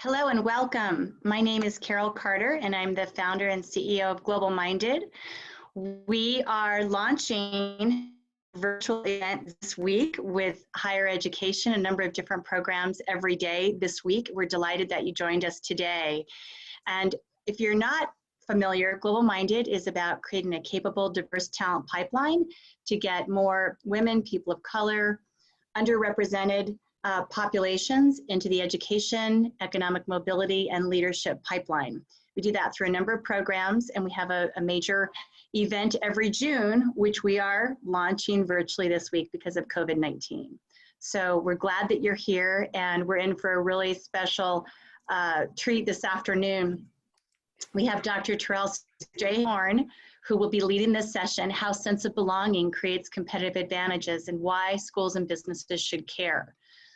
Hello and welcome. My name is Carol Carter and I'm the founder and CEO of GlobalMindED. We are launching a virtual event this week with higher education, a number of different programs every day this week. We're delighted that you joined us today. And if you're not familiar, GlobalMindED is about creating a capable, diverse talent pipeline to get more women, people of color, underrepresented populations into the education, economic mobility, and leadership pipeline. We do that through a number of programs, and we have a major event every June, which we are launching virtually this week because of COVID-19. So we're glad that you're here, and we're in for a really special treat this afternoon. We have Dr. Terrell Strayhorn, who will be leading this session, How Sense of Belonging Creates Competitive Advantages and Why Schools and Businesses Should Care.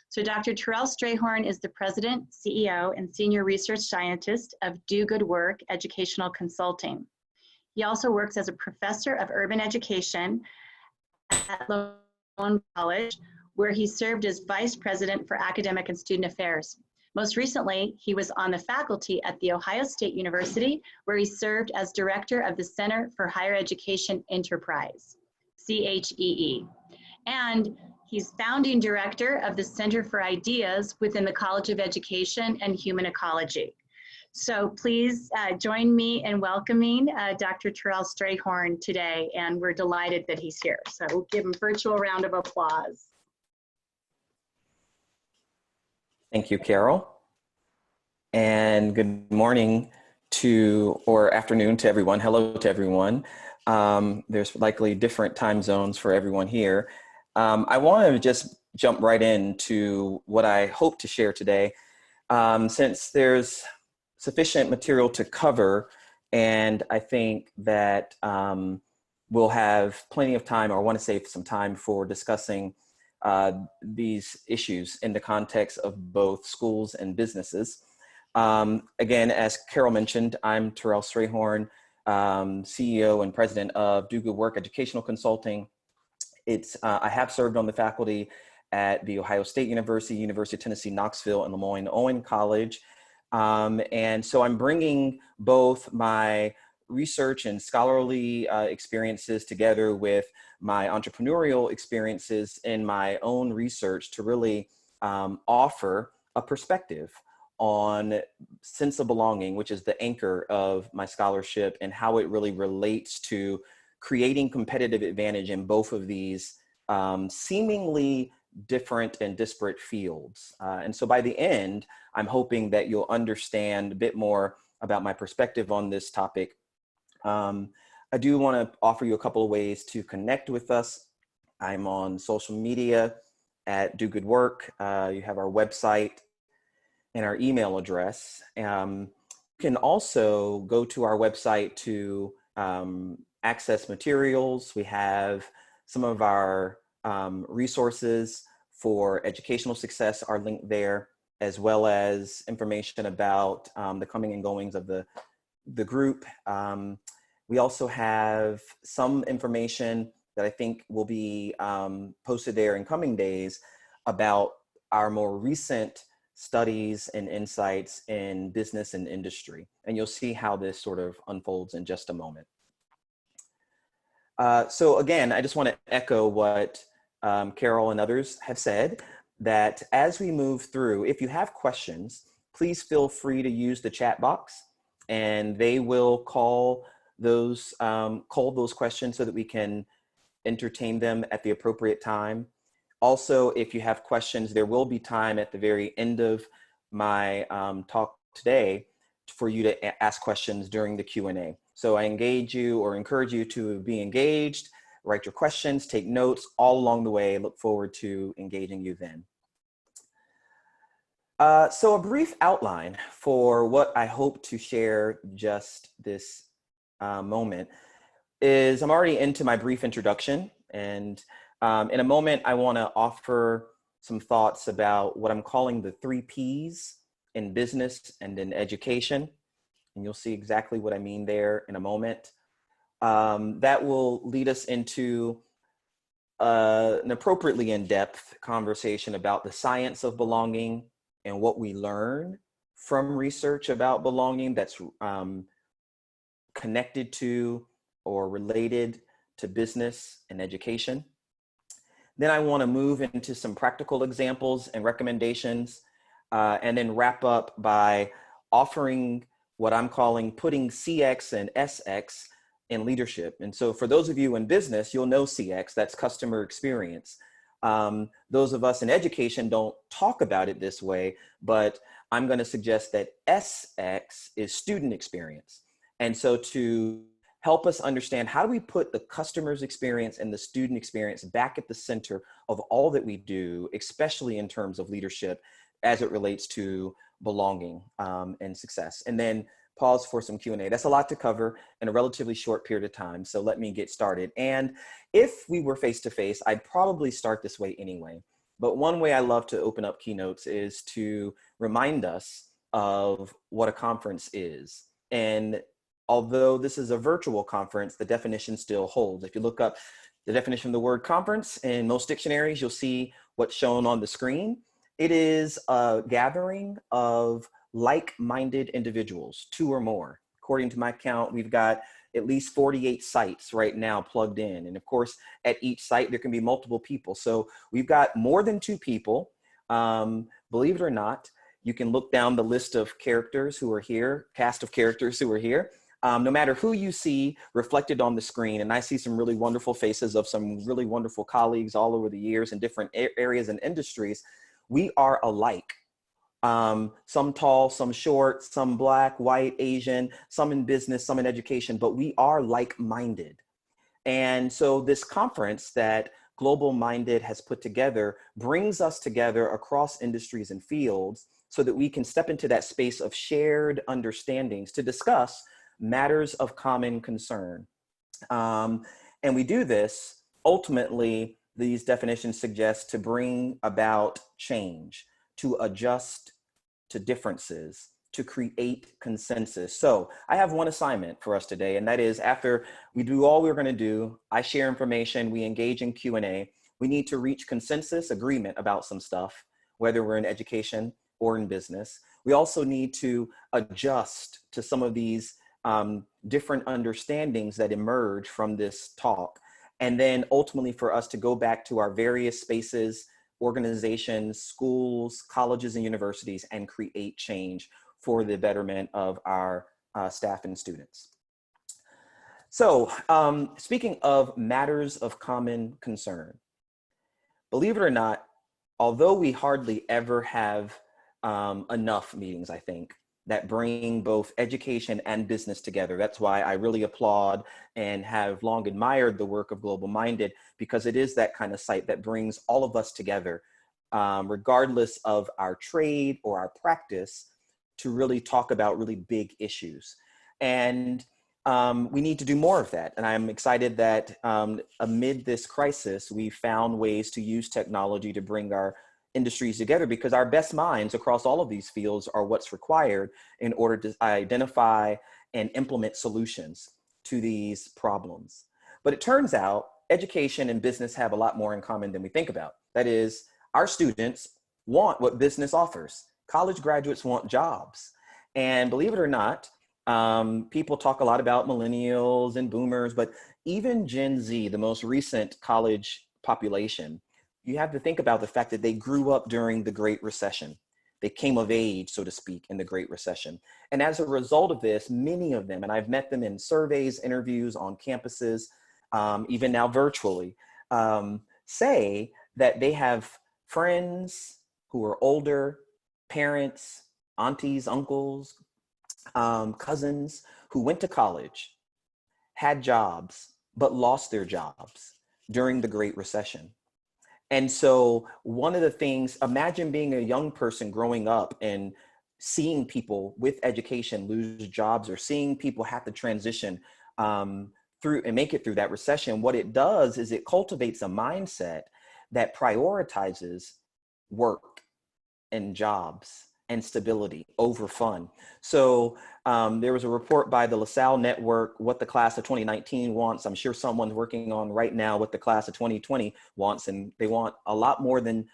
So Dr. Terrell Strayhorn is the President, CEO, and Senior Research Scientist of Do Good Work Educational Consulting. He also works as a Professor of Urban Education at LeMoyne-Owen College, where he served as Vice President for Academic and Student Affairs. Most recently, he was on the faculty at The Ohio State University, where he served as Director of the Center for Higher Education Enterprise, CHEE. And he's founding director of the Center for Ideas within the College of Education and Human Ecology. So please join me in welcoming Dr. Terrell Strayhorn today, and we're delighted that he's here. So we'll give him a virtual round of applause. Thank you, Carol. And good morning or afternoon to everyone. Hello to everyone. There's likely different time zones for everyone here. I want to just jump right into what I hope to share today. Since there's sufficient material to cover, and I think that we'll have plenty of time, or I want to save some time for discussing these issues in the context of both schools and businesses. Again, as Carol mentioned, I'm Terrell Strayhorn, CEO and President of Do Good Work Educational Consulting. I have served on the faculty at The Ohio State University, University of Tennessee, Knoxville, and LeMoyne-Owen College. And so I'm bringing both my research and scholarly experiences together with my entrepreneurial experiences in my own research to really offer a perspective on sense of belonging, which is the anchor of my scholarship, and how it really relates to creating competitive advantage in both of these seemingly different and disparate fields. And so by the end, I'm hoping that you'll understand a bit more about my perspective on this topic. I do want to offer you a couple of ways to connect with us. I'm on social media at Do Good Work. You have our website and our email address. You can also go to our website to access materials. We have some of our resources for educational success are linked there, as well as information about the coming and goings of the group. We also have some information that I think will be posted there in coming days about our more recent studies and insights in business and industry. And you'll see how this sort of unfolds in just a moment. So again, I just want to echo what Carol and others have said, that as we move through, if you have questions, please feel free to use the chat box, and they will call those questions so that we can entertain them at the appropriate time. Also, if you have questions, there will be time at the very end of my talk today for you to ask questions during the Q&A. So I engage you or encourage you to be engaged, write your questions, take notes all along the way. Look forward to engaging you then. So a brief outline for what I hope to share just this moment is, I'm already into my brief introduction, and in a moment I want to offer some thoughts about what I'm calling the 3 Ps in business and in education. And you'll see exactly what I mean there in a moment. That will lead us into an appropriately in-depth conversation about the science of belonging and what we learn from research about belonging that's connected to or related to business and education. Then I want to move into some practical examples and recommendations, and then wrap up by offering what I'm calling putting CX and SX in leadership. And so for those of you in business, you'll know CX, that's customer experience. Those of us in education don't talk about it this way, but I'm going to suggest that SX is student experience. And so to help us understand, how do we put the customer's experience and the student experience back at the center of all that we do, especially in terms of leadership as it relates to belonging and success. And then pause for some Q&A. That's a lot to cover in a relatively short period of time. So let me get started. And if we were face-to-face, I'd probably start this way anyway. But one way I love to open up keynotes is to remind us of what a conference is. And although this is a virtual conference, the definition still holds. If you look up the definition of the word conference in most dictionaries, you'll see what's shown on the screen. It is a gathering of like-minded individuals, 2 or more. According to my count, we've got at least 48 sites right now plugged in. And of course, at each site, there can be multiple people. So we've got more than 2 people. Believe it or not, you can look down the list of characters who are here, cast of characters who are here. No matter who you see reflected on the screen, and I see some really wonderful faces of some really wonderful colleagues all over the years in different areas and industries, we are alike. Some tall, some short, some Black, white, Asian, some in business, some in education, but we are like-minded. And so this conference that GlobalMindED has put together brings us together across industries and fields so that we can step into that space of shared understandings to discuss matters of common concern. And we do this, ultimately, these definitions suggest, to bring about change, to adjust to differences, to create consensus. So I have one assignment for us today, and that is, after we do all we're going to do, I share information, we engage in Q&A, we need to reach consensus, agreement about some stuff, whether we're in education or in business. We also need to adjust to some of these different understandings that emerge from this talk. And then ultimately for us to go back to our various spaces, organizations, schools, colleges, and universities, and create change for the betterment of our staff and students. So speaking of matters of common concern, believe it or not, although we hardly ever have enough meetings, I think, that bring both education and business together. That's why I really applaud and have long admired the work of GlobalMindED, because it is that kind of site that brings all of us together, regardless of our trade or our practice, to really talk about really big issues. And we need to do more of that. And I'm excited that amid this crisis, we found ways to use technology to bring our industries together, because our best minds across all of these fields are what's required in order to identify and implement solutions to these problems. But it turns out education and business have a lot more in common than we think about. That is, our students want what business offers. College graduates want jobs. And believe it or not, people talk a lot about millennials and boomers, but even Gen Z, the most recent college population, you have to think about the fact that they grew up during the Great Recession. They came of age, so to speak, in the Great Recession. And as a result of this, many of them, and I've met them in surveys, interviews, on campuses, even now virtually, say that they have friends who are older, parents, aunties, uncles, cousins who went to college, had jobs, but lost their jobs during the Great Recession. And so one of the things, imagine being a young person growing up and seeing people with education lose jobs, or seeing people have to transition through and make it through that recession. What it does is it cultivates a mindset that prioritizes work and jobs and stability over fun. So there was a report by the LaSalle Network, what the class of 2019 wants. I'm sure someone's working on right now what the class of 2020 wants, and they want a lot more than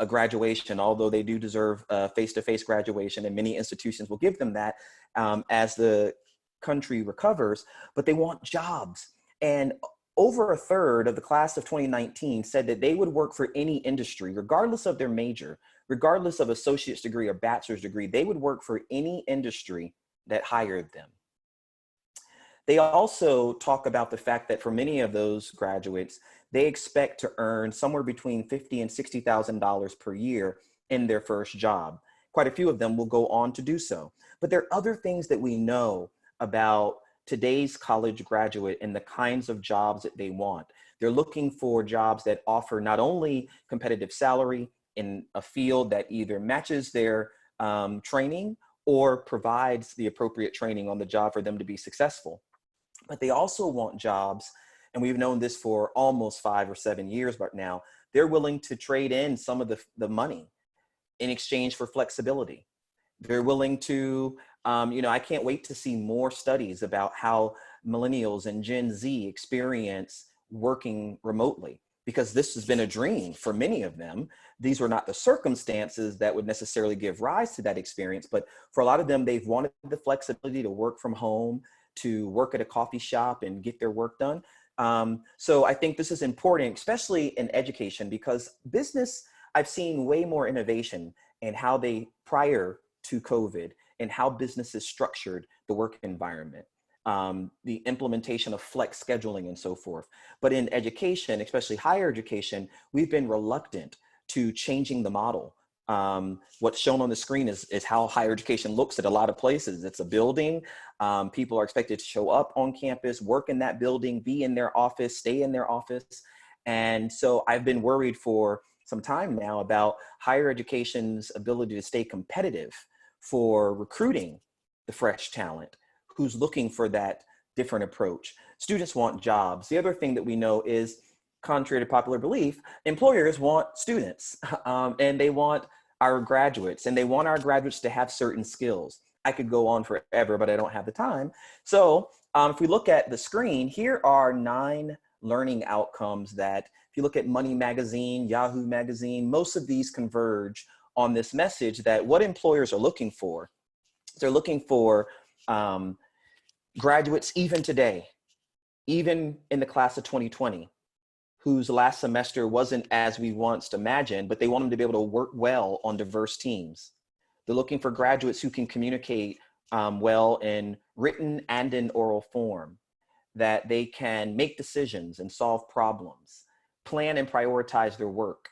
a graduation, although they do deserve a face-to-face graduation, and many institutions will give them that as the country recovers, but they want jobs. And over a third of the class of 2019 said that they would work for any industry, regardless of their major, regardless of associate's degree or bachelor's degree. They would work for any industry that hired them. They also talk about the fact that for many of those graduates, they expect to earn somewhere between $50,000 and $60,000 per year in their first job. Quite a few of them will go on to do so. But there are other things that we know about today's college graduate and the kinds of jobs that they want. They're looking for jobs that offer not only competitive salary in a field that either matches their training or provides the appropriate training on the job for them to be successful, but they also want jobs, and we've known this for almost 5 or 7 years, but now they're willing to trade in some of the money in exchange for flexibility. They're willing to, I can't wait to see more studies about how millennials and Gen Z experience working remotely, because this has been a dream for many of them. These were not the circumstances that would necessarily give rise to that experience, but for a lot of them, they've wanted the flexibility to work from home, to work at a coffee shop and get their work done. So I think this is important, especially in education, because business, I've seen way more innovation in how they, prior to COVID, and how businesses structured the work environment, the implementation of flex scheduling and so forth. But in education, especially higher education, we've been reluctant to changing the model. What's shown on the screen is how higher education looks at a lot of places. It's a building. People are expected to show up on campus, work in that building, be in their office, stay in their office. And so I've been worried for some time now about higher education's ability to stay competitive for recruiting the fresh talent who's looking for that different approach. Students want jobs. The other thing that we know is, contrary to popular belief, employers want students and they want our graduates, and they want our graduates to have certain skills. I could go on forever, but I don't have the time. So if we look at the screen, here are 9 learning outcomes that, if you look at Money Magazine, Yahoo Magazine, most of these converge on this message that what employers are looking for. They're looking for graduates even today, even in the class of 2020, whose last semester wasn't as we once imagined, but they want them to be able to work well on diverse teams. They're looking for graduates who can communicate well in written and in oral form, that they can make decisions and solve problems, plan and prioritize their work.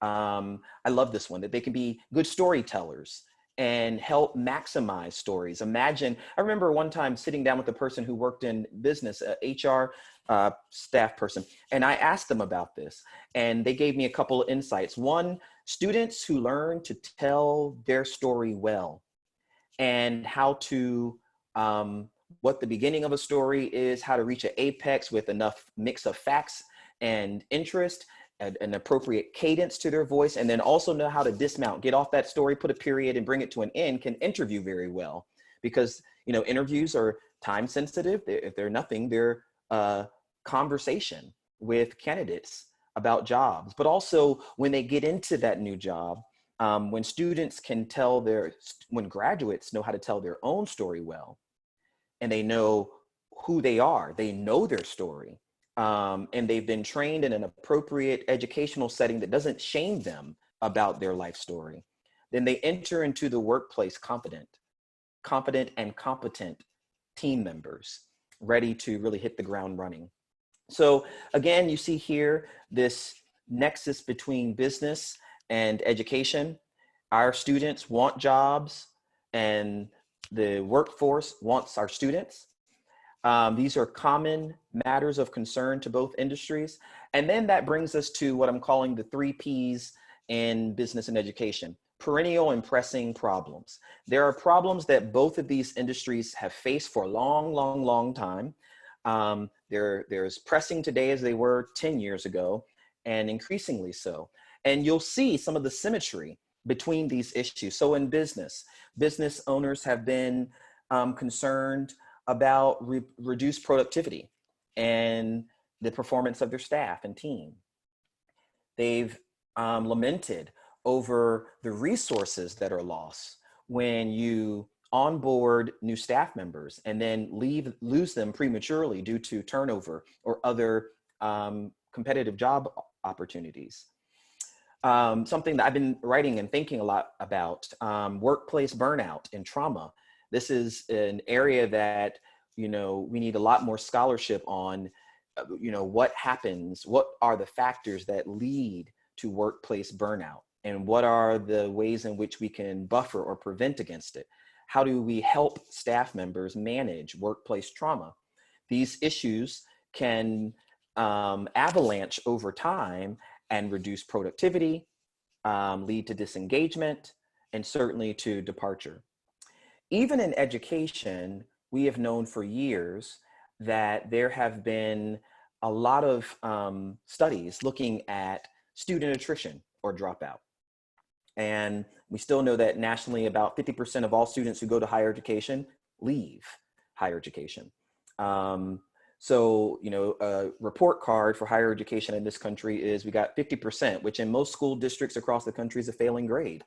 I love this one, that they can be good storytellers and help maximize stories. Imagine, I remember one time sitting down with a person who worked in business, HR staff person, and I asked them about this, and they gave me a couple of insights. One, students who learn to tell their story well, and how to, what the beginning of a story is, how to reach an apex with enough mix of facts and interest, an appropriate cadence to their voice, and then also know how to dismount, get off that story, put a period and bring it to an end, can interview very well. Because, interviews are time sensitive. If they're nothing, they're conversation with candidates about jobs. But also when they get into that new job, when students can tell when graduates know how to tell their own story well, and they know who they are, they know their story, and they've been trained in an appropriate educational setting that doesn't shame them about their life story, then they enter into the workplace confident and competent team members, ready to really hit the ground running. So again, you see here this nexus between business and education. Our students want jobs, and the workforce wants our students. These are common matters of concern to both industries. And then that brings us to what I'm calling the 3 Ps in business and education: perennial and pressing problems. There are problems that both of these industries have faced for a long, long, long time. They're as pressing today as they were 10 years ago, and increasingly so. And you'll see some of the symmetry between these issues. So in business owners have been concerned about reduced productivity and the performance of their staff and team. They've lamented over the resources that are lost when you onboard new staff members and then lose them prematurely due to turnover or other competitive job opportunities. Something that I've been writing and thinking a lot about, workplace burnout and trauma. This is an area that, we need a lot more scholarship on, what happens, what are the factors that lead to workplace burnout, and what are the ways in which we can buffer or prevent against it? How do we help staff members manage workplace trauma? These issues can avalanche over time and reduce productivity, lead to disengagement, and certainly to departure. Even in education, we have known for years that there have been a lot of studies looking at student attrition or dropout. And we still know that nationally, about 50% of all students who go to higher education leave higher education. So, a report card for higher education in this country is we got 50%, which in most school districts across the country is a failing grade.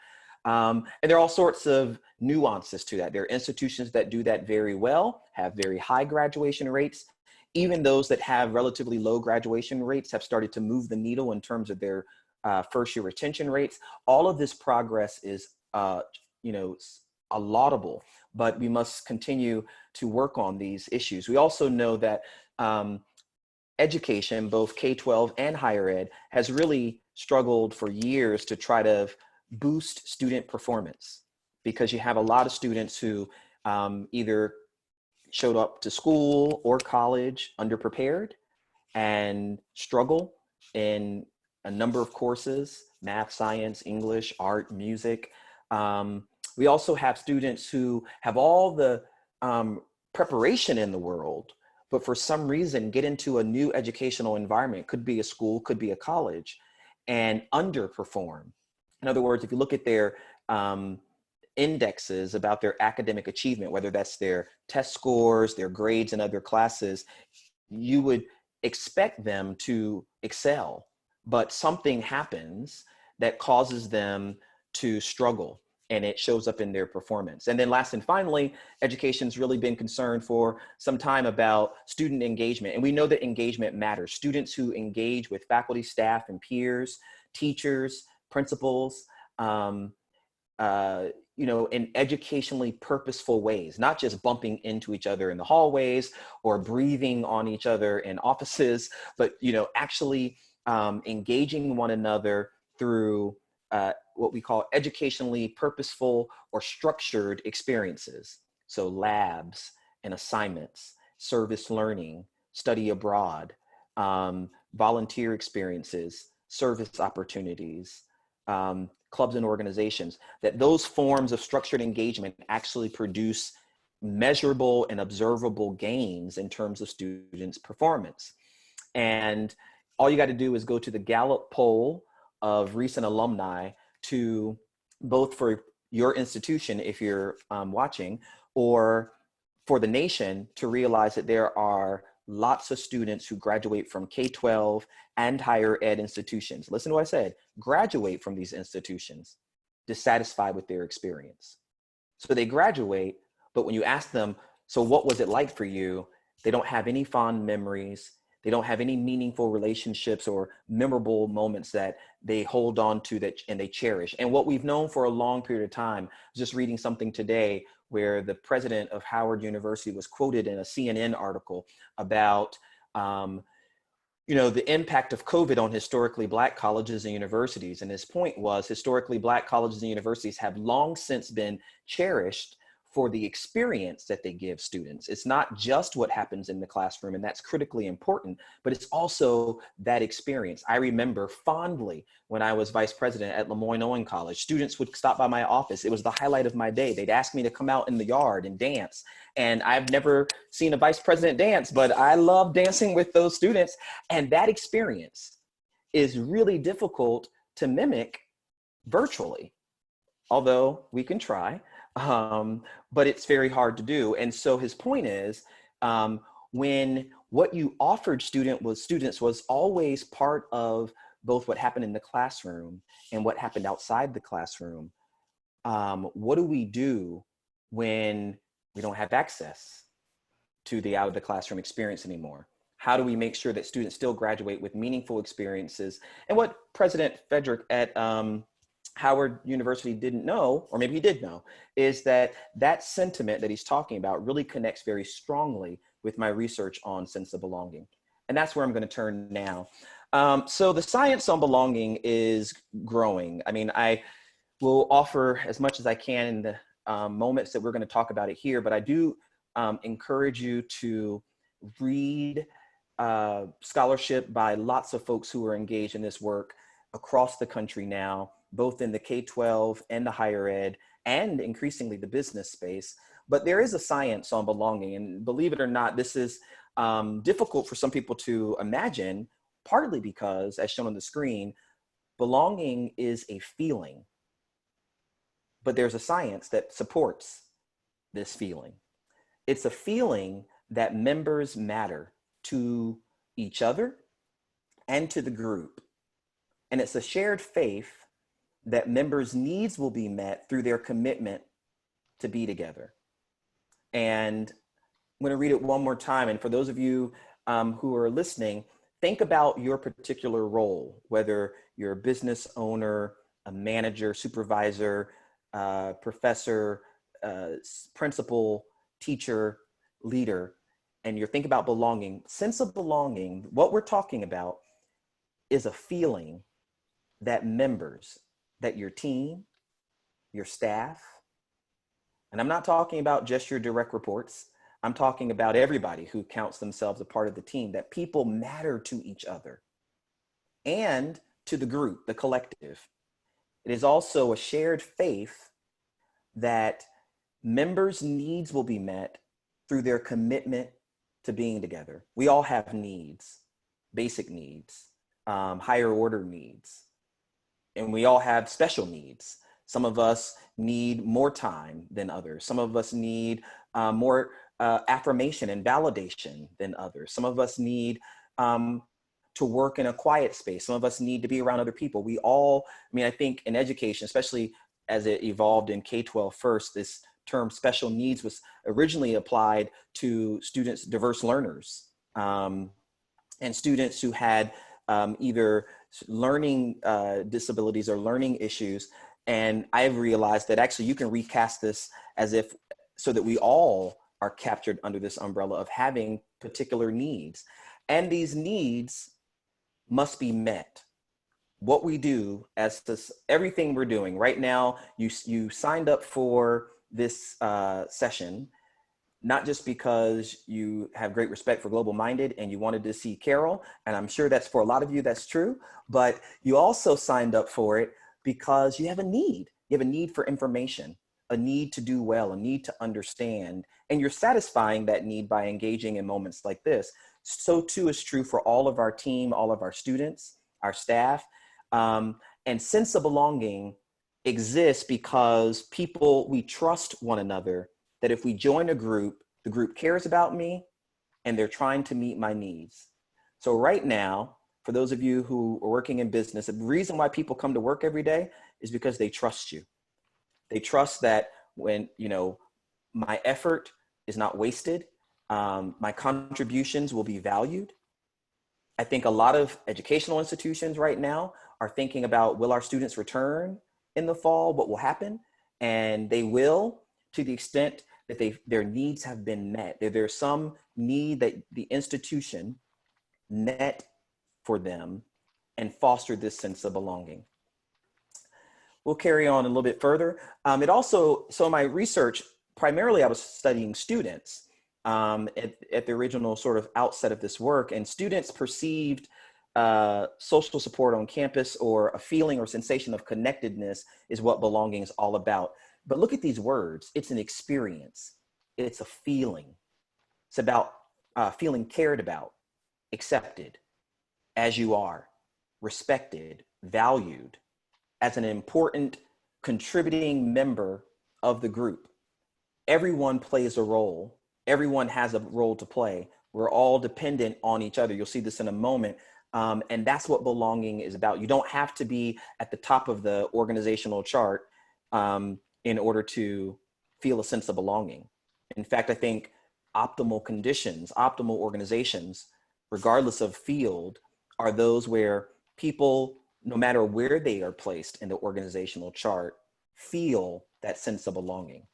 And there are all sorts of nuances to that. There are institutions that do that very well, have very high graduation rates. Even those that have relatively low graduation rates have started to move the needle in terms of their first year retention rates. All of this progress is, a laudable, but we must continue to work on these issues. We also know that education, both K-12 and higher ed, has really struggled for years to try to boost student performance, because you have a lot of students who either showed up to school or college underprepared and struggle in a number of courses: math, science, English, art, music. We also have students who have all the preparation in the world, but for some reason get into a new educational environment, could be a school, could be a college, and underperform. In other words, if you look at their indexes about their academic achievement, whether that's their test scores, their grades in other classes, you would expect them to excel, but something happens that causes them to struggle, and it shows up in their performance. And then last and finally, education's really been concerned for some time about student engagement. And we know that engagement matters. Students who engage with faculty, staff, and peers, teachers, principals, in educationally purposeful ways, not just bumping into each other in the hallways or breathing on each other in offices, but, actually engaging one another through what we call educationally purposeful or structured experiences. So labs and assignments, service learning, study abroad, volunteer experiences, service opportunities, clubs and organizations, that those forms of structured engagement actually produce measurable and observable gains in terms of students' performance. And all you got to do is go to the Gallup poll of recent alumni, to both for your institution, if you're watching, or for the nation, to realize that there are lots of students who graduate from K-12 and higher ed institutions. Listen to what I said: graduate from these institutions dissatisfied with their experience. So they graduate, but when you ask them, so what was it like for you? They don't have any fond memories. They don't have any meaningful relationships or memorable moments that they hold on to that and they cherish. And what we've known for a long period of time, just reading something today where the president of Howard University was quoted in a CNN article about the impact of COVID on historically Black colleges and universities. And his point was, historically Black colleges and universities have long since been cherished for the experience that they give students. It's not just what happens in the classroom, and that's critically important, but it's also that experience. I remember fondly when I was vice president at LeMoyne-Owen College, students would stop by my office. It was the highlight of my day. They'd ask me to come out in the yard and dance. And I've never seen a vice president dance, but I love dancing with those students. And that experience is really difficult to mimic virtually, although we can try. But it's very hard to do. And so his point is, when what you offered students was always part of both what happened in the classroom and what happened outside the classroom. What do we do when we don't have access to the out of the classroom experience anymore? How do we make sure that students still graduate with meaningful experiences? And what President Frederick at Howard University didn't know, or maybe he did know, is that that sentiment that he's talking about really connects very strongly with my research on sense of belonging. And that's where I'm going to turn now. So the science on belonging is growing. I mean, I will offer as much as I can in the moments that we're going to talk about it here, but I do encourage you to read scholarship by lots of folks who are engaged in this work across the country now, both in the K-12 and the higher ed, and increasingly the business space. But there is a science on belonging, and believe it or not, this is difficult for some people to imagine, partly because, as shown on the screen, belonging is a feeling, but there's a science that supports this feeling. It's a feeling that members matter to each other and to the group. And it's a shared faith that members' needs will be met through their commitment to be together. And I'm going to read it one more time. And for those of you who are listening, think about your particular role, whether you're a business owner, a manager, supervisor, professor, principal, teacher, leader, and you're thinking about belonging. Sense of belonging, what we're talking about is a feeling that members, that your team, your staff, and I'm not talking about just your direct reports, I'm talking about everybody who counts themselves a part of the team, that people matter to each other and to the group, the collective. It is also a shared faith that members' needs will be met through their commitment to being together. We all have needs, basic needs, higher order needs, and we all have special needs. Some of us need more time than others. Some of us need more affirmation and validation than others. Some of us need to work in a quiet space. Some of us need to be around other people. We all, I mean, I think in education, especially as it evolved in K-12 first, this term special needs was originally applied to students, diverse learners, and students who had either learning disabilities or learning issues. And I've realized that actually you can recast this as if, so that we all are captured under this umbrella of having particular needs. And these needs must be met. What we do as this, everything we're doing right now, you signed up for this session, not just because you have great respect for GlobalMindED and you wanted to see Carol, and I'm sure that's for a lot of you, that's true, but you also signed up for it because you have a need. You have a need for information, a need to do well, a need to understand, and you're satisfying that need by engaging in moments like this. So too is true for all of our team, all of our students, our staff, and sense of belonging exists because we trust one another, that if we join a group, the group cares about me and they're trying to meet my needs. So right now, for those of you who are working in business, the reason why people come to work every day is because they trust you. They trust that when, my effort is not wasted, my contributions will be valued. I think a lot of educational institutions right now are thinking about, will our students return in the fall? What will happen? And they will, to the extent that their needs have been met. There's some need that the institution met for them and fostered this sense of belonging. We'll carry on a little bit further. So my research, primarily I was studying students at the original sort of outset of this work, and students perceived social support on campus, or a feeling or sensation of connectedness, is what belonging is all about. But look at these words. It's an experience. It's a feeling. It's about feeling cared about, accepted as you are, respected, valued as an important contributing member of the group. Everyone plays a role. Everyone has a role to play. We're all dependent on each other. You'll see this in a moment. And that's what belonging is about. You don't have to be at the top of the organizational chart in order to feel a sense of belonging. In fact, I think optimal conditions, optimal organizations, regardless of field, are those where people, no matter where they are placed in the organizational chart, feel that sense of belonging.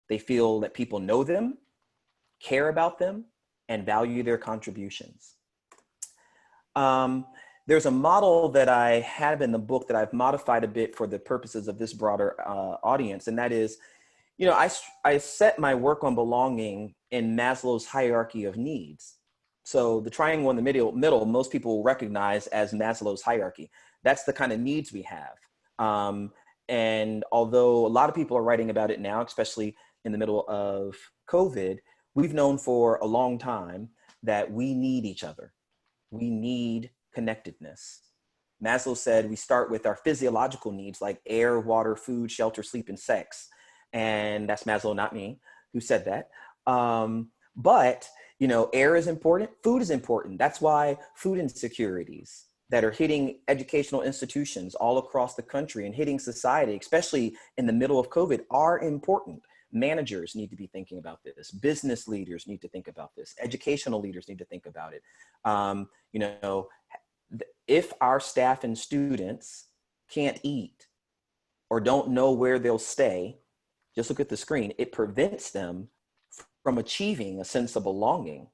They feel that people know them, care about them, and value their contributions. There's a model that I have in the book that I've modified a bit for the purposes of this broader audience, and that is, you know, I set my work on belonging in Maslow's hierarchy of needs. So the triangle in the middle, most people recognize as Maslow's hierarchy. That's the kind of needs we have. And although a lot of people are writing about it now, especially in the middle of COVID, we've known for a long time that we need each other. We need connectedness. Maslow said we start with our physiological needs like air, water, food, shelter, sleep, and sex. And that's Maslow, not me, who said that. But, you know, air is important, food is important. That's why food insecurities that are hitting educational institutions all across the country and hitting society, especially in the middle of COVID, are important. Managers need to be thinking about this. Business leaders need to think about this. Educational leaders need to think about it. You know, if our staff and students can't eat or don't know where they'll stay, just look at the screen, it prevents them from achieving a sense of belonging.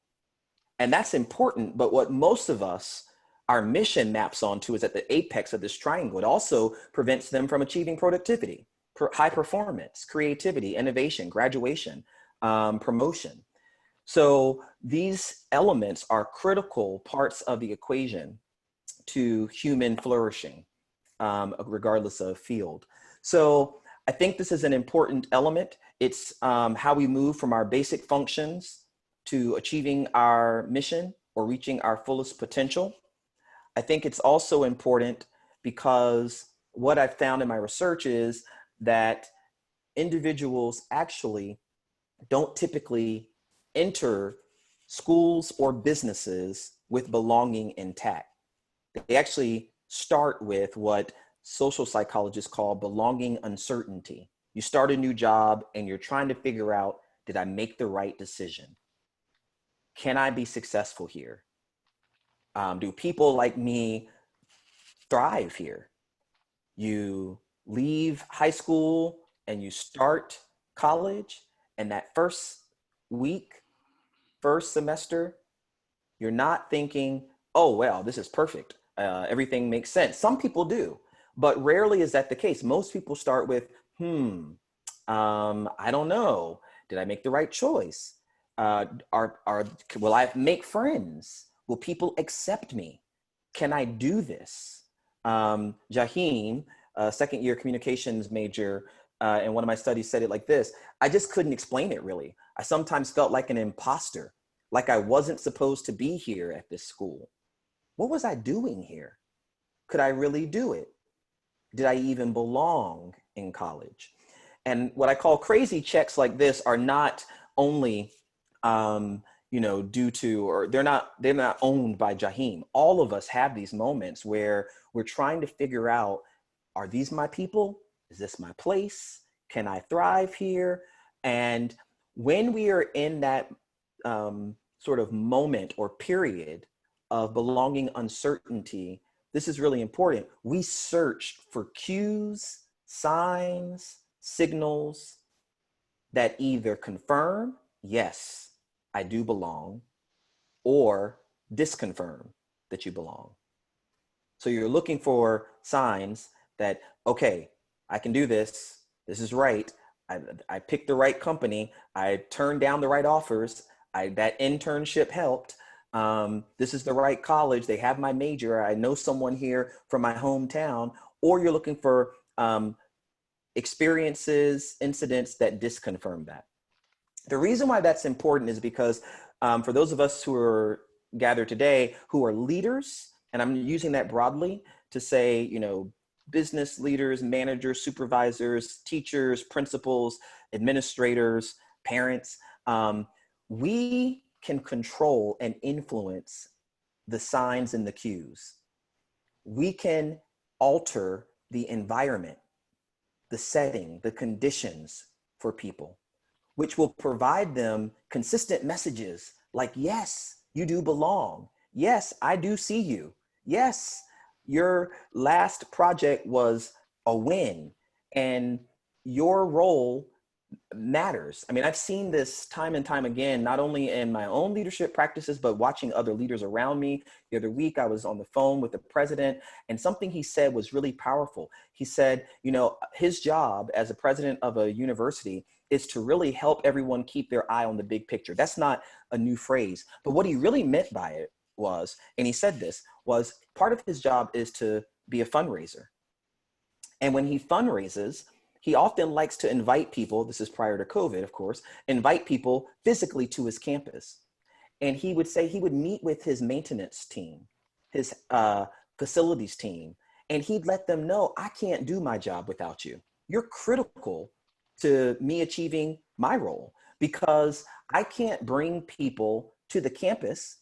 And that's important, but what most of us, our mission maps onto is at the apex of this triangle. It also prevents them from achieving productivity, high performance, creativity, innovation, graduation, promotion. So these elements are critical parts of the equation to human flourishing, regardless of field. So I think this is an important element. It's how we move from our basic functions to achieving our mission or reaching our fullest potential. I think it's also important because what I've found in my research is that individuals actually don't typically enter schools or businesses with belonging intact. They actually start with what social psychologists call belonging uncertainty. You start a new job and you're trying to figure out, did I make the right decision? Can I be successful here? Do people like me thrive here? You leave high school and you start college, and that first week, first semester, you're not thinking, oh, well, this is perfect. Everything makes sense. Some people do, but rarely is that the case. Most people start with, I don't know. Did I make the right choice? Will I make friends? Will people accept me? Can I do this? Jaheen, a second year communications major, in one of my studies said it like this: I just couldn't explain it really. I sometimes felt like an imposter, like I wasn't supposed to be here at this school. What was I doing here? Could I really do it? Did I even belong in college? And what I call crazy checks like this are not only, due to, or they're not owned by Jaheen. All of us have these moments where we're trying to figure out, are these my people? Is this my place? Can I thrive here? And when we are in that sort of moment or period of belonging uncertainty, this is really important. We search for cues, signs, signals that either confirm, yes, I do belong, or disconfirm that you belong. So you're looking for signs that, okay, I can do this. This is right. I picked the right company. I turned down the right offers. That internship helped. This is the right college. They have my major. I know someone here from my hometown. Or you're looking for experiences, incidents that disconfirm that. The reason why that's important is because for those of us who are gathered today who are leaders, and I'm using that broadly to say, business leaders, managers, supervisors, teachers, principals, administrators, parents, we can control and influence the signs and the cues. We can alter the environment, the setting, the conditions for people, which will provide them consistent messages like, yes, you do belong. Yes, I do see you. Yes, your last project was a win and your role matters. I mean, I've seen this time and time again, not only in my own leadership practices, but watching other leaders around me. The other week, I was on the phone with the president, and something he said was really powerful. He said, you know, his job as a president of a university is to really help everyone keep their eye on the big picture. That's not a new phrase, but what he really meant by it was, and he said this, was part of his job is to be a fundraiser. And when he fundraises, he often likes to invite people, this is prior to COVID, of course, invite people physically to his campus. And he would say he would meet with his maintenance team, his facilities team, and he'd let them know, I can't do my job without you. You're critical to me achieving my role, because I can't bring people to the campus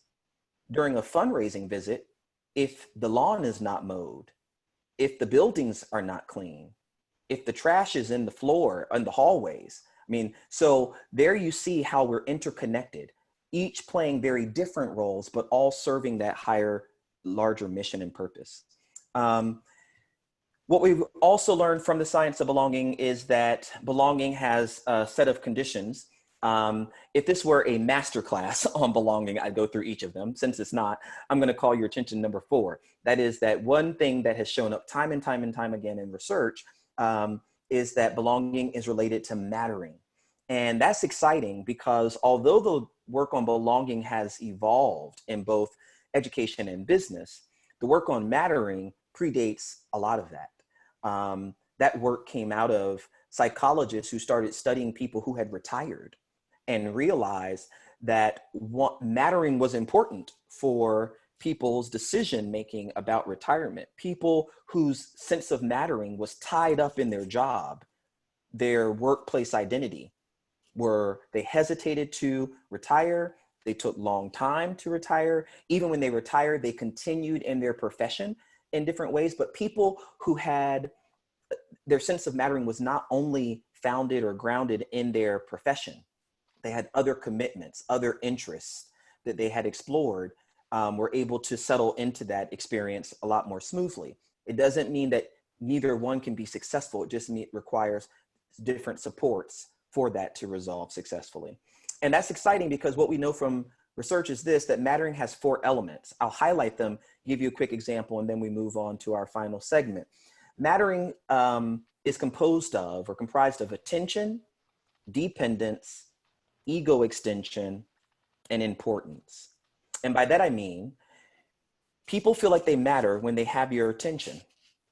during a fundraising visit if the lawn is not mowed, if the buildings are not clean, if the trash is in the floor, in the hallways. I mean, so there you see how we're interconnected, each playing very different roles, but all serving that higher, larger mission and purpose. What we've also learned from the science of belonging is that belonging has a set of conditions. If this were a masterclass on belonging, I'd go through each of them. Since it's not, I'm going to call your attention number 4. That is that one thing that has shown up time and time and time again in research is that belonging is related to mattering. And that's exciting because although the work on belonging has evolved in both education and business, the work on mattering predates a lot of that. That work came out of psychologists who started studying people who had retired and realized that mattering was important for people's decision-making about retirement. People whose sense of mattering was tied up in their job, their workplace identity, where they hesitated to retire, they took long time to retire. Even when they retired, they continued in their profession in different ways. But people who had their sense of mattering was not only founded or grounded in their profession, they had other commitments, other interests that they had explored, were able to settle into that experience a lot more smoothly. It doesn't mean that neither one can be successful. It just requires different supports for that to resolve successfully. And that's exciting because what we know from research is this, that mattering has 4 elements. I'll highlight them, give you a quick example, and then we move on to our final segment. Mattering is composed of or comprised of attention, dependence, ego extension, and importance. And by that I mean, people feel like they matter when they have your attention,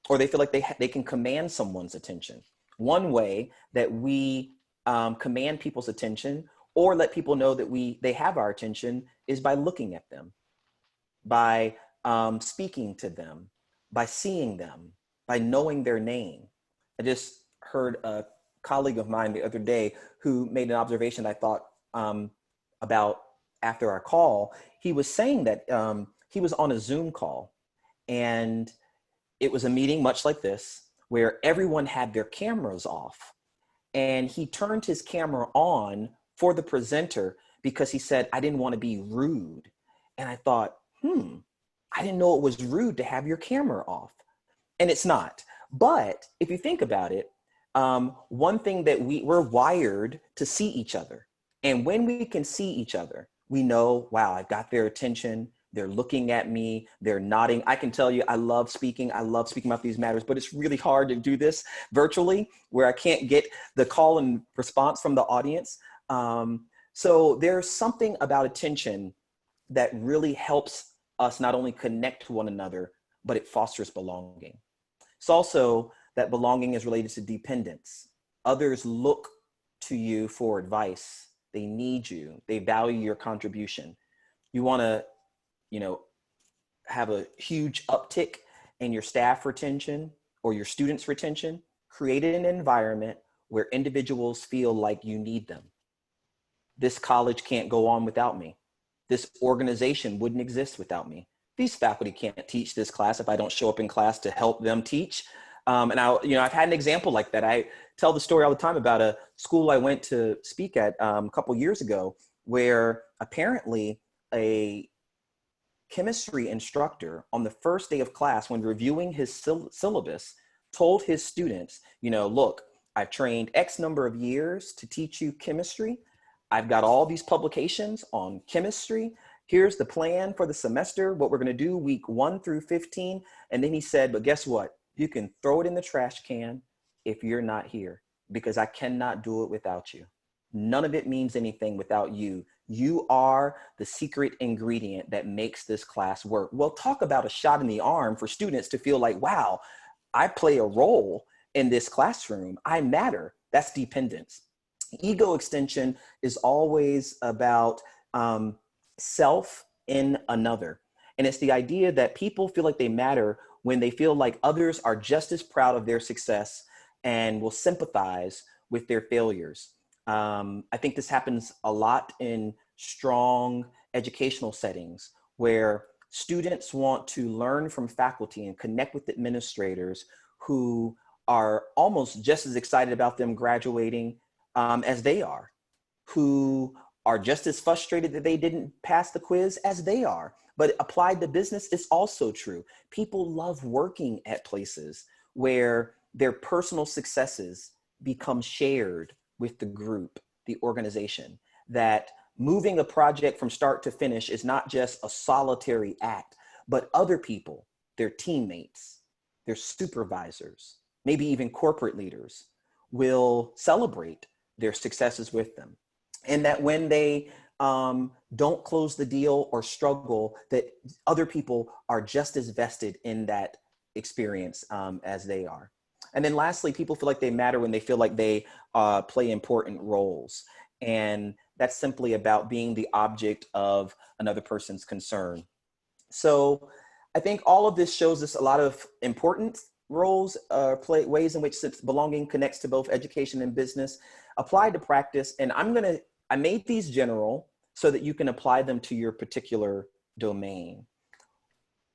or they feel like they can command someone's attention. One way that we command people's attention or let people know that they have our attention is by looking at them, by speaking to them, by seeing them, by knowing their name. I just heard a colleague of mine the other day who made an observation I thought about after our call. He was saying that he was on a Zoom call, and it was a meeting much like this where everyone had their cameras off, and he turned his camera on for the presenter because he said, I didn't want to be rude. And I thought, I didn't know it was rude to have your camera off. And it's not. But if you think about it, one thing that we're wired to see each other. And when we can see each other, we know, wow, I've got their attention. They're looking at me. They're nodding. I can tell you, I love speaking. I love speaking about these matters, but it's really hard to do this virtually where I can't get the call and response from the audience. So there's something about attention that really helps us not only connect to one another, but it fosters belonging. It's also that belonging is related to dependence. Others look to you for advice. They need you. They value your contribution. You want to, have a huge uptick in your staff retention or your students' retention. Create an environment where individuals feel like you need them. This college can't go on without me. This organization wouldn't exist without me. these faculty can't teach this class if I don't show up in class to help them teach. And I've had an example like that. I tell the story all the time about a school I went to speak at a couple years ago, where apparently a chemistry instructor on the first day of class, when reviewing his syllabus, told his students, look, I've trained X number of years to teach you chemistry. I've got all these publications on chemistry. Here's the plan for the semester, what we're going to do week 1 through 15. And then he said, but guess what? You can throw it in the trash can if you're not here, because I cannot do it without you. None of it means anything without you. You are the secret ingredient that makes this class work. Well, talk about a shot in the arm for students to feel like, wow, I play a role in this classroom. I matter. That's dependence. Ego extension is always about self in another. And it's the idea that people feel like they matter when they feel like others are just as proud of their success and will sympathize with their failures. I think this happens a lot in strong educational settings where students want to learn from faculty and connect with administrators who are almost just as excited about them graduating as they are, who are just as frustrated that they didn't pass the quiz as they are. But applied to business is also true. People love working at places where their personal successes become shared with the group, the organization, that moving a project from start to finish is not just a solitary act, but other people, their teammates, their supervisors, maybe even corporate leaders, will celebrate their successes with them. And that when they don't close the deal or struggle, that other people are just as vested in that experience as they are. And then lastly, people feel like they matter when they feel like they play important roles. And that's simply about being the object of another person's concern. So I think all of this shows us a lot of important roles, ways in which belonging connects to both education and business, applied to practice. And I made these general so that you can apply them to your particular domain.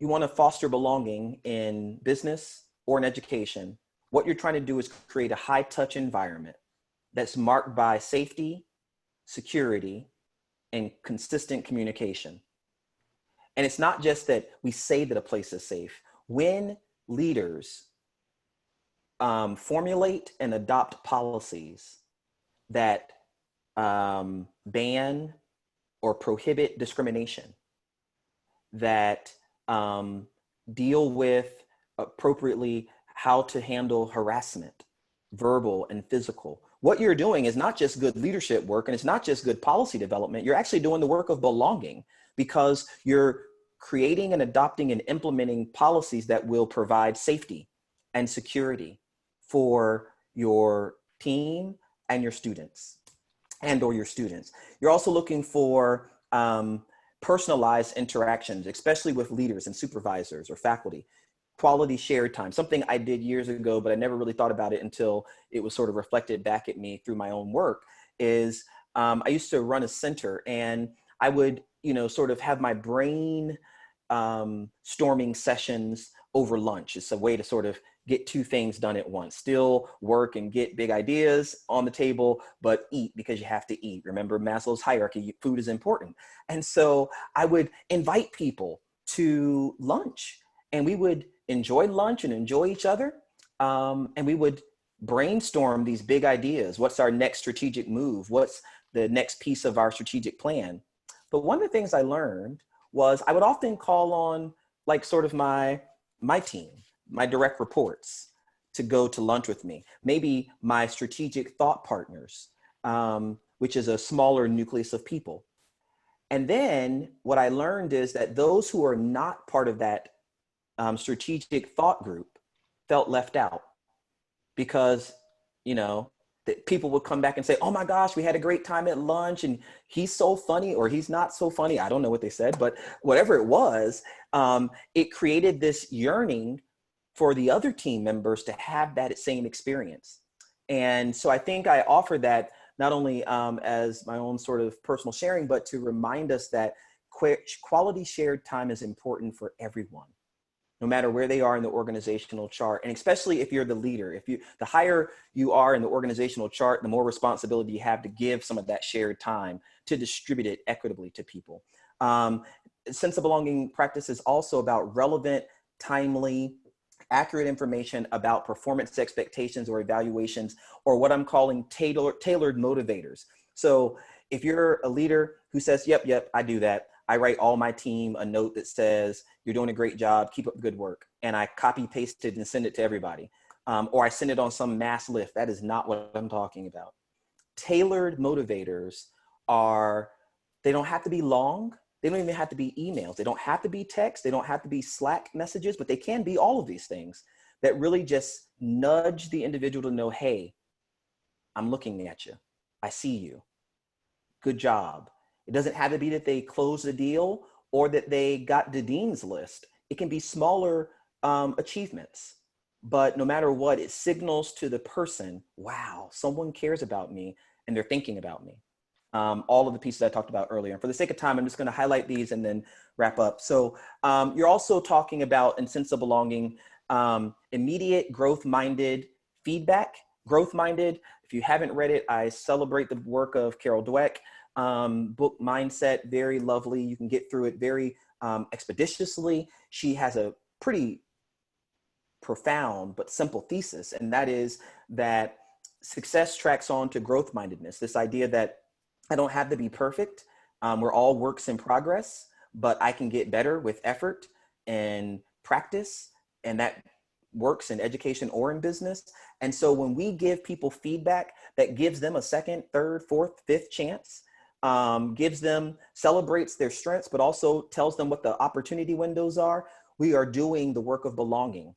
You want to foster belonging in business or in education. What you're trying to do is create a high-touch environment that's marked by safety, security, and consistent communication. And it's not just that we say that a place is safe. When leaders formulate and adopt policies that ban or prohibit discrimination, that deal with appropriately how to handle harassment, verbal and physical. What you're doing is not just good leadership work, and it's not just good policy development. You're actually doing the work of belonging, because you're creating and adopting and implementing policies that will provide safety and security for your team and your students or your students. You're also looking for personalized interactions, especially with leaders and supervisors or faculty. Quality shared time, something I did years ago, but I never really thought about it until it was sort of reflected back at me through my own work, is I used to run a center, and I would, sort of have my brain storming sessions over lunch. It's a way to sort of get two things done at once, still work and get big ideas on the table, but eat because you have to eat. Remember Maslow's hierarchy, food is important. And so I would invite people to lunch, and we would enjoy lunch and enjoy each other. And we would brainstorm these big ideas. What's our next strategic move? What's the next piece of our strategic plan? But one of the things I learned was I would often call on like sort of my team, my direct reports, to go to lunch with me. Maybe my strategic thought partners, which is a smaller nucleus of people. And then what I learned is that those who are not part of that strategic thought group felt left out, because, that people would come back and say, oh my gosh, we had a great time at lunch and he's so funny, or he's not so funny. I don't know what they said, but whatever it was, it created this yearning for the other team members to have that same experience. And so I think I offer that not only as my own sort of personal sharing, but to remind us that quality shared time is important for everyone, no matter where they are in the organizational chart. And especially if you're the leader, the higher you are in the organizational chart, the more responsibility you have to give some of that shared time to distribute it equitably to people. Sense of belonging practice is also about relevant, timely, accurate information about performance expectations or evaluations, or what I'm calling tailored motivators. So if you're a leader who says, yep, I do that. I write all my team a note that says, you're doing a great job, keep up the good work. And I copy paste it and send it to everybody. Or I send it on some mass lift. That is not what I'm talking about. Tailored motivators they don't have to be long. They don't even have to be emails. They don't have to be text. They don't have to be Slack messages, but they can be all of these things that really just nudge the individual to know, hey, I'm looking at you. I see you. Good job. It doesn't have to be that they closed the deal or that they got the dean's list. It can be smaller achievements, but no matter what, it signals to the person, wow, someone cares about me and they're thinking about me. All of the pieces I talked about earlier. And for the sake of time, I'm just going to highlight these and then wrap up. So you're also talking about, in sense of belonging, immediate growth-minded feedback. Growth-minded, if you haven't read it, I celebrate the work of Carol Dweck. Book Mindset, very lovely. You can get through it very expeditiously. She has a pretty profound but simple thesis, and that is that success tracks on to growth-mindedness. This idea that I don't have to be perfect. We're all works in progress, but I can get better with effort and practice, and that works in education or in business. And so when we give people feedback that gives them a second, third, fourth, fifth chance, celebrates their strengths, but also tells them what the opportunity windows are, we are doing the work of belonging,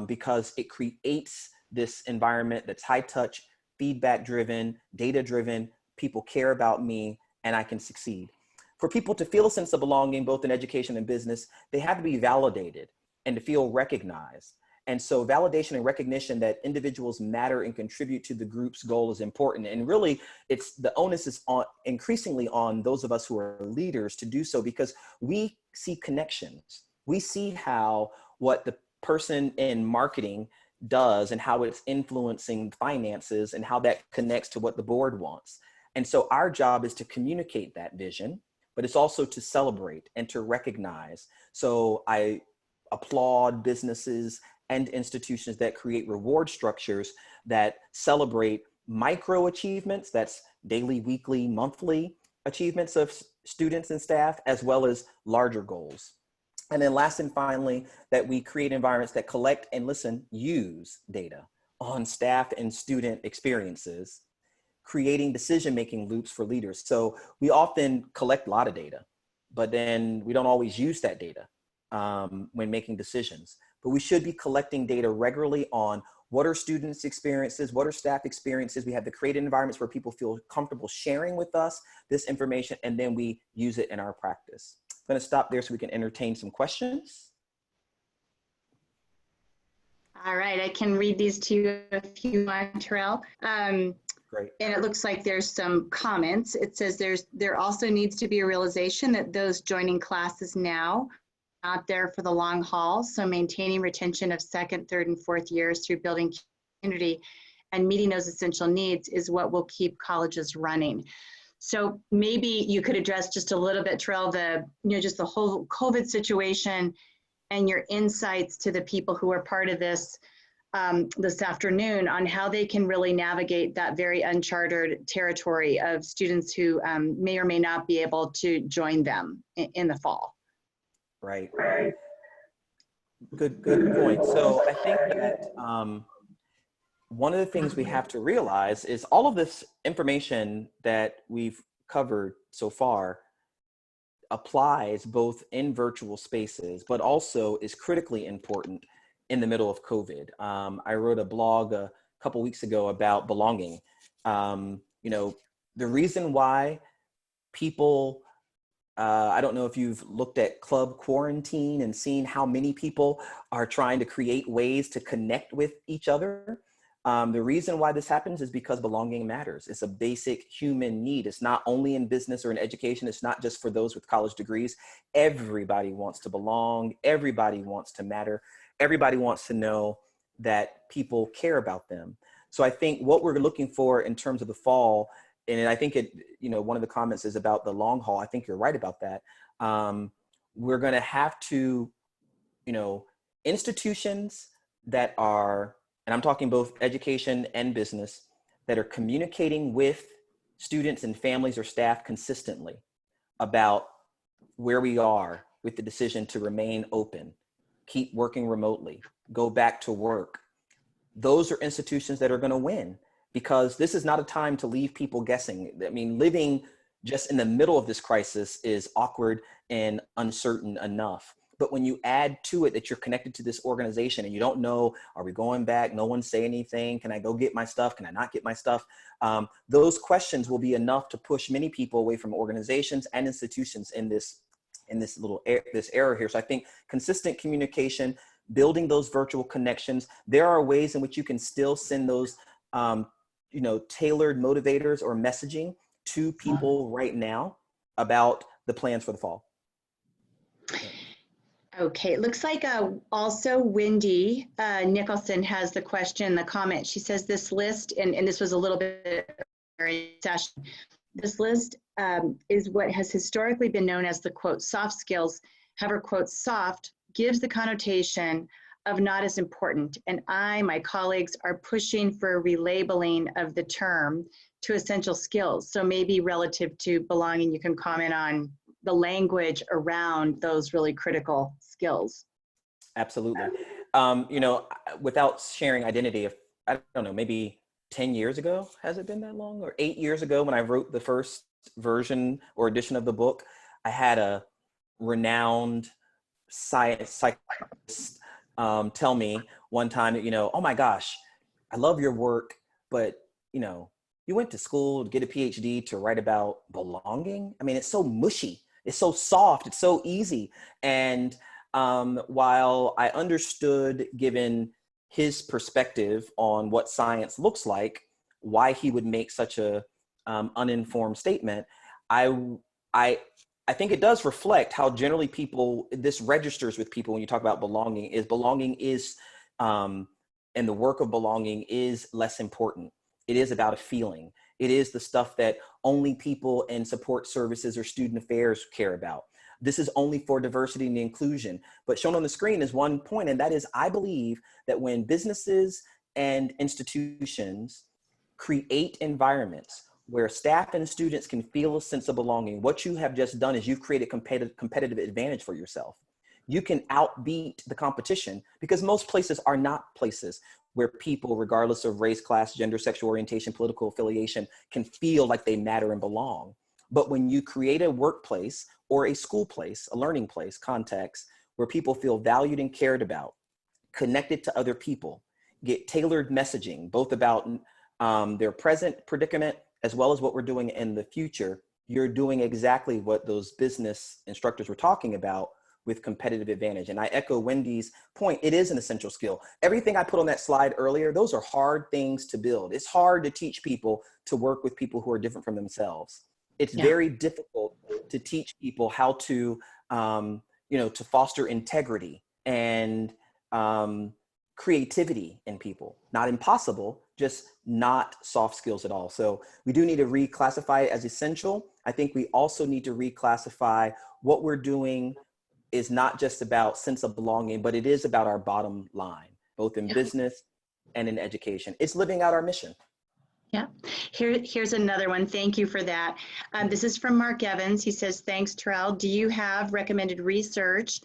because it creates this environment that's high touch, feedback driven, data driven. People care about me and I can succeed. For people to feel a sense of belonging, both in education and business, they have to be validated and to feel recognized. And so validation and recognition that individuals matter and contribute to the group's goal is important. And really, the onus is increasingly on those of us who are leaders to do so, because we see connections. We see how what the person in marketing does and how it's influencing finances and how that connects to what the board wants. And so our job is to communicate that vision, but it's also to celebrate and to recognize. So I applaud businesses and institutions that create reward structures that celebrate micro achievements, that's daily, weekly, monthly achievements of students and staff, as well as larger goals. And then last and finally, that we create environments that collect and use data on staff and student experiences, creating decision-making loops for leaders. So we often collect a lot of data, but then we don't always use that data when making decisions. But we should be collecting data regularly on what are students' experiences, what are staff experiences. We have to create environments where people feel comfortable sharing with us this information, and then we use it in our practice. I'm gonna stop there so we can entertain some questions. All right, I can read these to you if you want, Terrell. Great. And it looks like there's some comments. It says there also needs to be a realization that those joining classes now are not there for the long haul. So maintaining retention of second, third, and fourth years through building community and meeting those essential needs is what will keep colleges running. So maybe you could address just a little bit, Terrell, just the whole COVID situation and your insights to the people who are part of this this afternoon on how they can really navigate that very uncharted territory of students who may or may not be able to join them in the fall. Right. Good point. So I think that one of the things we have to realize is all of this information that we've covered so far applies both in virtual spaces, but also is critically important in the middle of COVID. I wrote a blog a couple weeks ago about belonging. The reason why people, I don't know if you've looked at Club Quarantine and seen how many people are trying to create ways to connect with each other. The reason why this happens is because belonging matters. It's a basic human need. It's not only in business or in education. It's not just for those with college degrees. Everybody wants to belong. Everybody wants to matter. Everybody wants to know that people care about them. So I think what we're looking for in terms of the fall, and I think one of the comments is about the long haul. I think you're right about that. We're going to have to, institutions that are, and I'm talking both education and business, that are communicating with students and families or staff consistently about where we are with the decision to remain open, keep working remotely, go back to work. Those are institutions that are going to win, because this is not a time to leave people guessing. I mean, living just in the middle of this crisis is awkward and uncertain enough. But when you add to it that you're connected to this organization and you don't know, are we going back? No one say anything. Can I go get my stuff? Can I not get my stuff? Those questions will be enough to push many people away from organizations and institutions in this era here. So I think consistent communication, building those virtual connections. There are ways in which you can still send those, tailored motivators or messaging to people right now about the plans for the fall. Okay, it looks like also Wendy Nicholson has the question, the comment. She says this list, and this was a little bit in session, this list is what has historically been known as the quote soft skills. However, quote soft gives the connotation of not as important. And my colleagues are pushing for relabeling of the term to essential skills. So maybe relative to belonging, you can comment on the language around those really critical skills. Absolutely. Without sharing identity, I don't know, maybe 10 years ago, has it been that long? Or 8 years ago when I wrote the first version or edition of the book, I had a renowned psychologist tell me one time, oh my gosh, I love your work, but you went to school to get a PhD to write about belonging. I mean, it's so mushy. It's so soft. It's so easy. And while I understood, given his perspective on what science looks like, why he would make such a uninformed statement, I think it does reflect how generally this registers with people when you talk about belonging is, and the work of belonging is less important. It is about a feeling. It is the stuff that only people in support services or student affairs care about. This is only for diversity and inclusion. But shown on the screen is one point, and that is, I believe that when businesses and institutions create environments where staff and students can feel a sense of belonging, what you have just done is you've created competitive advantage for yourself. You can outbeat the competition, because most places are not places where people, regardless of race, class, gender, sexual orientation, political affiliation, can feel like they matter and belong. But when you create a workplace or a school place, a learning place, context, where people feel valued and cared about, connected to other people, get tailored messaging, both about their present predicament as well as what we're doing in the future, you're doing exactly what those business instructors were talking about with competitive advantage. And I echo Wendy's point, it is an essential skill. Everything I put on that slide earlier, those are hard things to build. It's hard to teach people to work with people who are different from themselves. It's very difficult to teach people how to, to foster integrity and creativity in people. Not impossible, just not soft skills at all. So we do need to reclassify it as essential. I think we also need to reclassify what we're doing is not just about sense of belonging, but it is about our bottom line, both in business and in education. It's living out our mission. Yeah, here's another one. Thank you for that. This is from Mark Evans. He says, thanks, Terrell. Do you have recommended research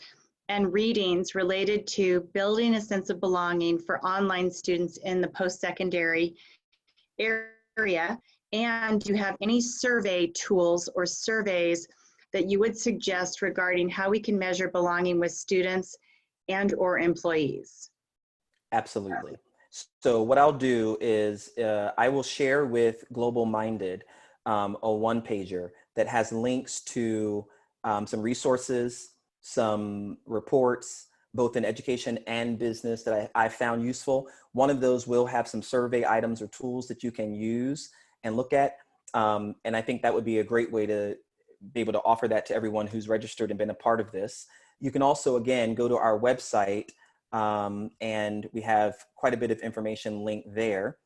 and readings related to building a sense of belonging for online students in the post-secondary area? And do you have any survey tools or surveys that you would suggest regarding how we can measure belonging with students and or employees? Absolutely. So what I'll do is I will share with GlobalMindED a one-pager that has links to some resources, some reports, both in education and business that I found useful. One of those will have some survey items or tools that you can use and look at. And I think that would be a great way to be able to offer that to everyone who's registered and been a part of this. You can also, again, go to our website, and we have quite a bit of information linked there.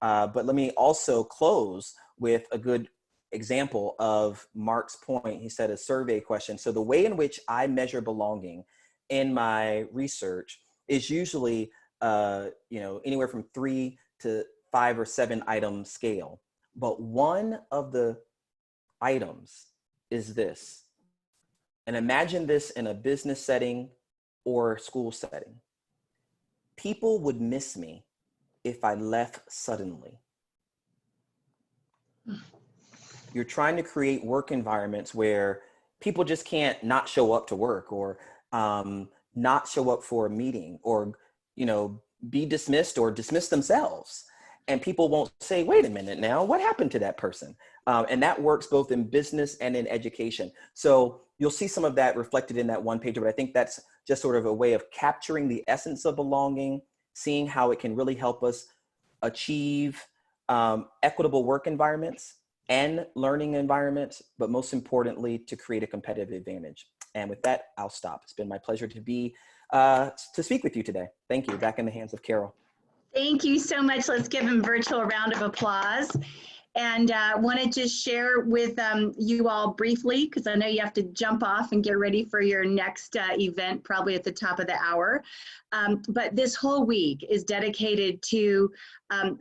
But let me also close with a good example of Mark's point. He said a survey question. So the way in which I measure belonging in my research is usually anywhere from 3 to 5 or 7 item scale. But one of the items is this. And imagine this in a business setting or school setting. People would miss me if I left suddenly. You're trying to create work environments where people just can't not show up to work, or not show up for a meeting, or be dismissed or dismiss themselves. And people won't say, wait a minute now, what happened to that person? And that works both in business and in education. So you'll see some of that reflected in that one page, but I think that's just sort of a way of capturing the essence of belonging, seeing how it can really help us achieve equitable work environments and learning environments, but most importantly, to create a competitive advantage. And with that, I'll stop. It's been my pleasure to speak with you today. Thank you. Back in the hands of Carol. Thank you so much. Let's give him a virtual round of applause. And want to just share with you all briefly, because I know you have to jump off and get ready for your next event, probably at the top of the hour. But this whole week is dedicated to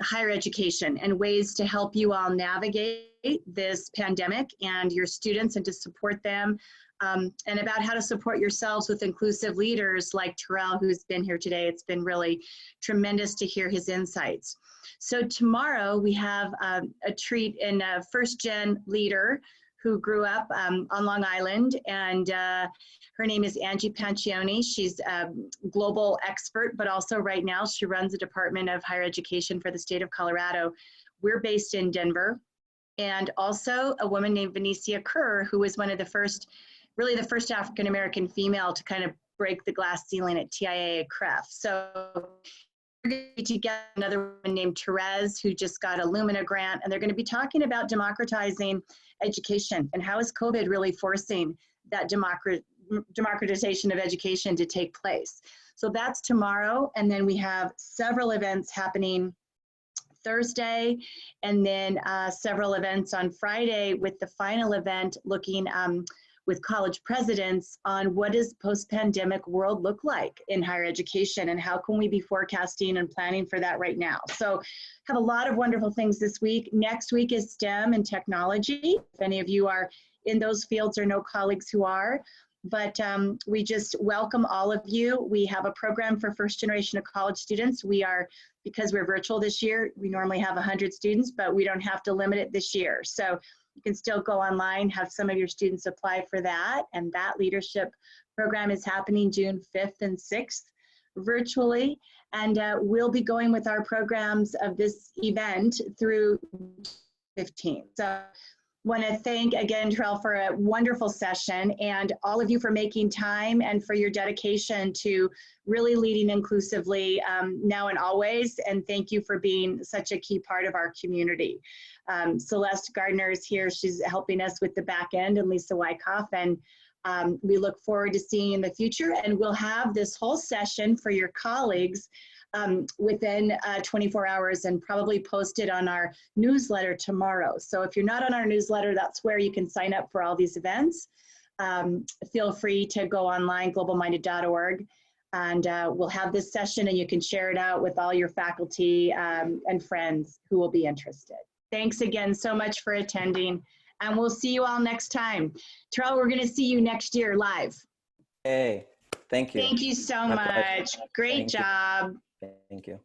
higher education and ways to help you all navigate this pandemic and your students, and to support them, and about how to support yourselves with inclusive leaders like Terrell, who's been here today. It's been really tremendous to hear his insights. So tomorrow we have a treat in a first-gen leader who grew up on Long Island, and her name is Angie Pancioni. She's a global expert, but also right now she runs the Department of Higher Education for the state of Colorado. We're based in Denver. And also a woman named Venetia Kerr, who was one of the first, really the first African-American female to kind of break the glass ceiling at TIAA-CREF. So we're going to get another woman named Therese, who just got a Lumina grant, and they're going to be talking about democratizing education and how is COVID really forcing that democratization of education to take place. So that's tomorrow, and then we have several events happening Thursday, and then several events on Friday, with the final event looking with college presidents on what does post-pandemic world look like in higher education, and how can we be forecasting and planning for that right now. So have a lot of wonderful things this week. Next week is STEM and technology, if any of you are in those fields or know colleagues who are. But we just welcome all of you. We have a program for first generation of college students. We are, because we're virtual this year, we normally have 100 students, but we don't have to limit it this year. So you can still go online, have some of your students apply for that. And that leadership program is happening June 5th and 6th virtually. And we'll be going with our programs of this event through 15th. So want to thank again, Terrell, for a wonderful session, and all of you for making time and for your dedication to really leading inclusively now and always. And thank you for being such a key part of our community. Celeste Gardner is here. She's helping us with the back end, and Lisa Wyckoff. And we look forward to seeing you in the future. And we'll have this whole session for your colleagues within 24 hours, and probably posted on our newsletter tomorrow. So if you're not on our newsletter, that's where you can sign up for all these events. Feel free to go online, globalminded.org, and we'll have this session, and you can share it out with all your faculty and friends who will be interested. Thanks again so much for attending, and we'll see you all next time. Terrell, we're going to see you next year live. Hey, thank you. Thank you so much. Great job. Thank you.